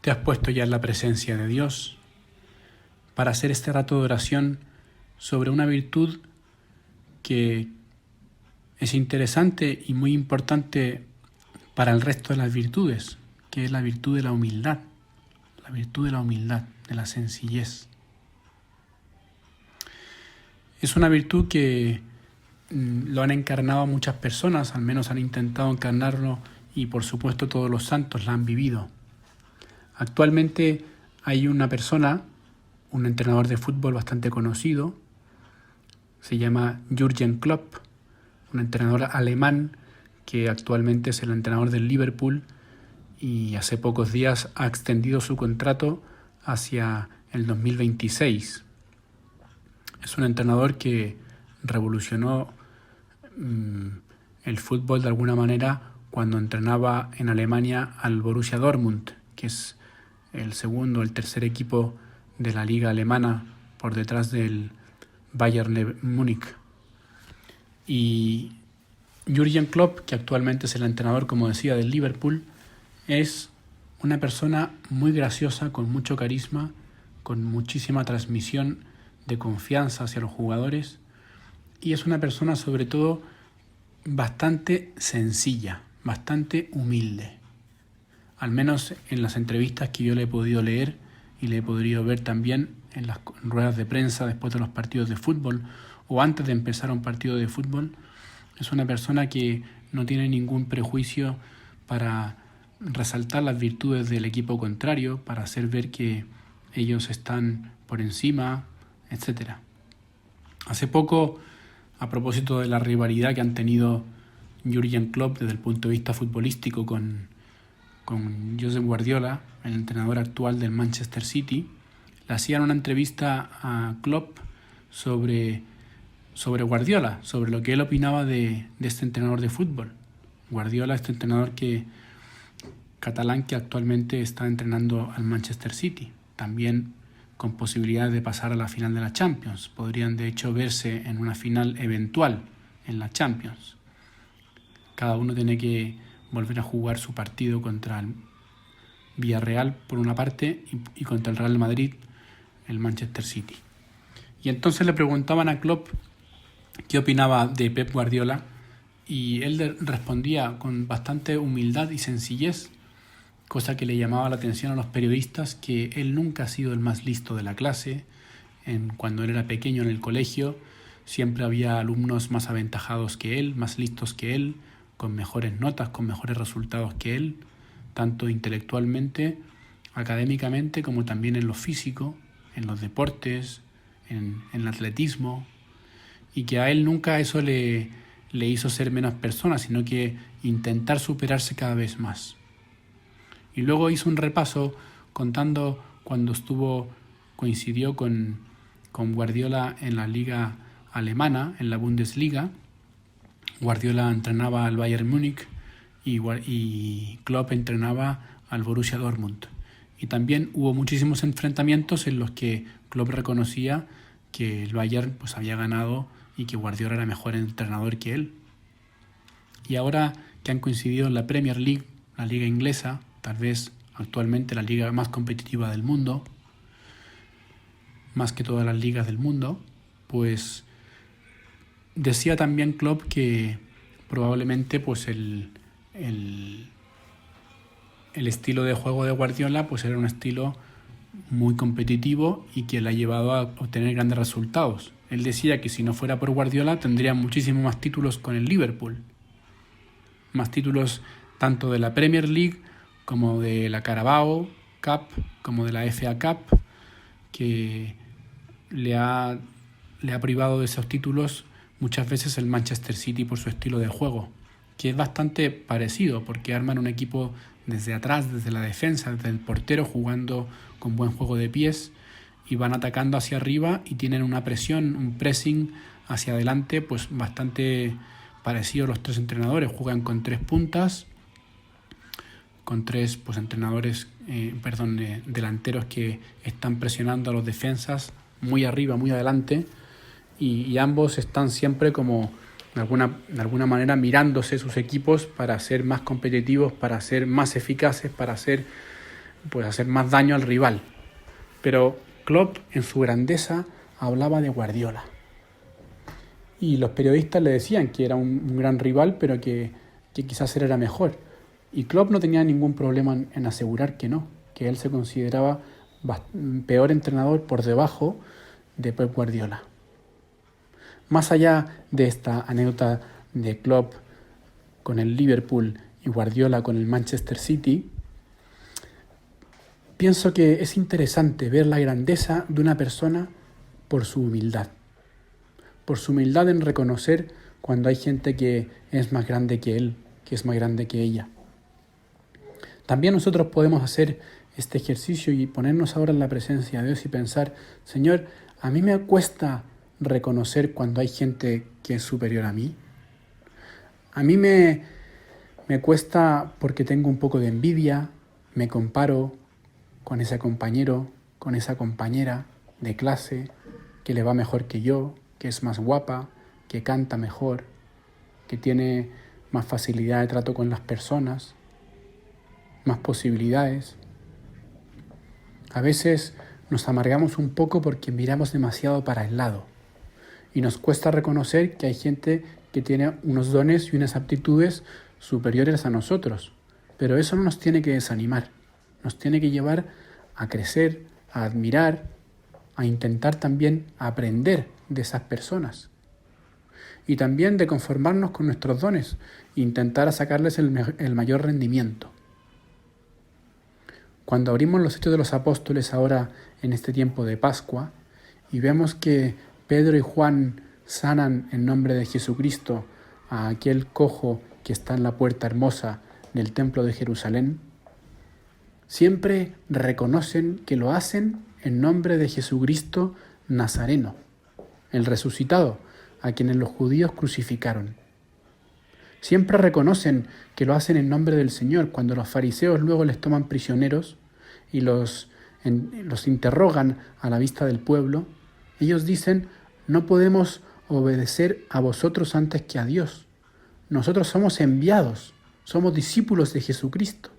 ¿Te has puesto ya en la presencia de Dios para hacer este rato de oración sobre una virtud que es interesante y muy importante para el resto de las virtudes, que es la virtud de la humildad, de la sencillez? Es una virtud que lo han encarnado muchas personas, al menos han intentado encarnarlo, y por supuesto todos los santos la han vivido. Actualmente hay una persona, un entrenador de fútbol bastante conocido, se llama Jürgen Klopp, un entrenador alemán que actualmente es el entrenador del Liverpool y hace pocos días ha extendido su contrato hacia el 2026. Es un entrenador que revolucionó el fútbol de alguna manera cuando entrenaba en Alemania al Borussia Dortmund, que es el segundo o el tercer equipo de la liga alemana por detrás del Bayern de Múnich. Y Jürgen Klopp, que actualmente es el entrenador, como decía, del Liverpool, es una persona muy graciosa, con mucho carisma, con muchísima transmisión de confianza hacia los jugadores, y es una persona sobre todo bastante sencilla, bastante humilde. Al menos en las entrevistas que yo le he podido leer y le he podido ver también en las ruedas de prensa después de los partidos de fútbol o antes de empezar un partido de fútbol, es una persona que no tiene ningún prejuicio para resaltar las virtudes del equipo contrario, para hacer ver que ellos están por encima, etc. Hace poco, a propósito de la rivalidad que han tenido Jürgen Klopp desde el punto de vista futbolístico con Josep Guardiola, el entrenador actual del Manchester City, le hacían una entrevista a Klopp sobre Guardiola, sobre lo que él opinaba de este entrenador de fútbol. Guardiola, este entrenador catalán que actualmente está entrenando al Manchester City, también con posibilidades de pasar a la final de la Champions. Podrían de hecho verse en una final eventual en la Champions. Cada uno tiene que volver a jugar su partido contra el Villarreal por una parte y contra el Real Madrid, el Manchester City. Y entonces le preguntaban a Klopp qué opinaba de Pep Guardiola y él respondía con bastante humildad y sencillez, cosa que le llamaba la atención a los periodistas, que él nunca ha sido el más listo de la clase. Cuando él era pequeño en el colegio siempre había alumnos más aventajados que él, más listos que él, con mejores notas, con mejores resultados que él, tanto intelectualmente, académicamente, como también en lo físico, en los deportes, en el atletismo, y que a él nunca eso le hizo ser menos persona, sino que intentar superarse cada vez más. Y luego hizo un repaso contando cuando coincidió con Guardiola en la liga alemana, en la Bundesliga. Guardiola entrenaba al Bayern Múnich y Klopp entrenaba al Borussia Dortmund. Y también hubo muchísimos enfrentamientos en los que Klopp reconocía que el Bayern pues había ganado y que Guardiola era mejor entrenador que él. Y ahora que han coincidido en la Premier League, la liga inglesa, tal vez actualmente la liga más competitiva del mundo, más que todas las ligas del mundo, pues decía también Klopp que probablemente pues el estilo de juego de Guardiola pues era un estilo muy competitivo y que le ha llevado a obtener grandes resultados. Él decía que si no fuera por Guardiola tendría muchísimos más títulos con el Liverpool, más títulos tanto de la Premier League como de la Carabao Cup, como de la FA Cup, que le ha privado de esos títulos muchas veces el Manchester City por su estilo de juego, que es bastante parecido porque arman un equipo desde atrás, desde la defensa, desde el portero, jugando con buen juego de pies y van atacando hacia arriba y tienen una presión, un pressing hacia adelante pues bastante parecido a los tres entrenadores. Juegan con tres puntas, con tres pues delanteros que están presionando a los defensas muy arriba, muy adelante, y ambos están siempre como de alguna manera mirándose sus equipos para ser más competitivos, para ser más eficaces, para ser pues hacer más daño al rival. Pero Klopp, en su grandeza, hablaba de Guardiola. Y los periodistas le decían que era un gran rival, pero que quizás él era mejor. Y Klopp no tenía ningún problema en asegurar que no, que él se consideraba peor entrenador por debajo de Pep Guardiola. Más allá de esta anécdota de Klopp con el Liverpool y Guardiola con el Manchester City, pienso que es interesante ver la grandeza de una persona por su humildad. Por su humildad en reconocer cuando hay gente que es más grande que él, que es más grande que ella. También nosotros podemos hacer este ejercicio y ponernos ahora en la presencia de Dios y pensar, Señor, a mí me cuesta reconocer cuando hay gente que es superior a mí. A mí me cuesta porque tengo un poco de envidia, me comparo con ese compañero, con esa compañera de clase que le va mejor que yo, que es más guapa, que canta mejor, que tiene más facilidad de trato con las personas, más posibilidades. A veces nos amargamos un poco porque miramos demasiado para el lado y nos cuesta reconocer que hay gente que tiene unos dones y unas aptitudes superiores a nosotros. Pero eso no nos tiene que desanimar, nos tiene que llevar a crecer, a admirar, a intentar también aprender de esas personas. Y también de conformarnos con nuestros dones, intentar sacarles el mayor rendimiento. Cuando abrimos los Hechos de los Apóstoles ahora en este tiempo de Pascua y vemos que Pedro y Juan sanan en nombre de Jesucristo a aquel cojo que está en la puerta hermosa del templo de Jerusalén, siempre reconocen que lo hacen en nombre de Jesucristo Nazareno, el resucitado, a quienes los judíos crucificaron. Siempre reconocen que lo hacen en nombre del Señor. Cuando los fariseos luego les toman prisioneros y los interrogan a la vista del pueblo, ellos dicen, no podemos obedecer a vosotros antes que a Dios. Nosotros somos enviados, somos discípulos de Jesucristo.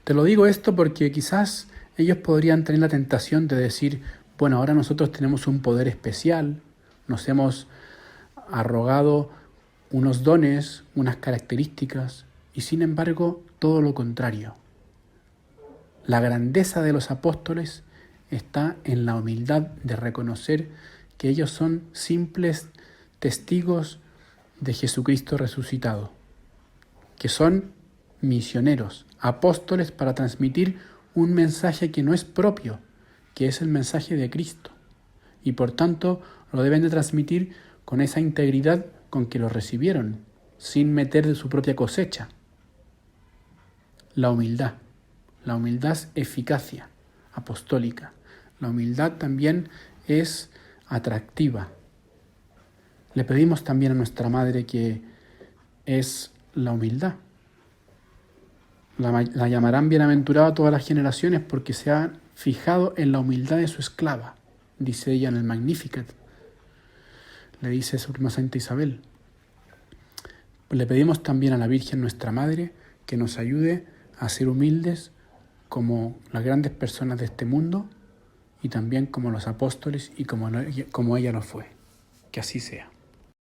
Te lo digo esto porque quizás ellos podrían tener la tentación de decir, bueno, ahora nosotros tenemos un poder especial, nos hemos arrogado unos dones, unas características, y sin embargo, todo lo contrario. La grandeza de los apóstoles está en la humildad de reconocer que ellos son simples testigos de Jesucristo resucitado, que son misioneros, apóstoles para transmitir un mensaje que no es propio, que es el mensaje de Cristo, y por tanto lo deben de transmitir con esa integridad con que lo recibieron, sin meter de su propia cosecha. La humildad es eficacia apostólica. La humildad también es atractiva. Le pedimos también a nuestra Madre que es la humildad. La llamarán bienaventurada a todas las generaciones porque se ha fijado en la humildad de su esclava, dice ella en el Magnificat. Le dice su prima Santa Isabel. Le pedimos también a la Virgen, nuestra Madre, que nos ayude a ser humildes como las grandes personas de este mundo y también como los apóstoles y como ella lo fue. Que así sea.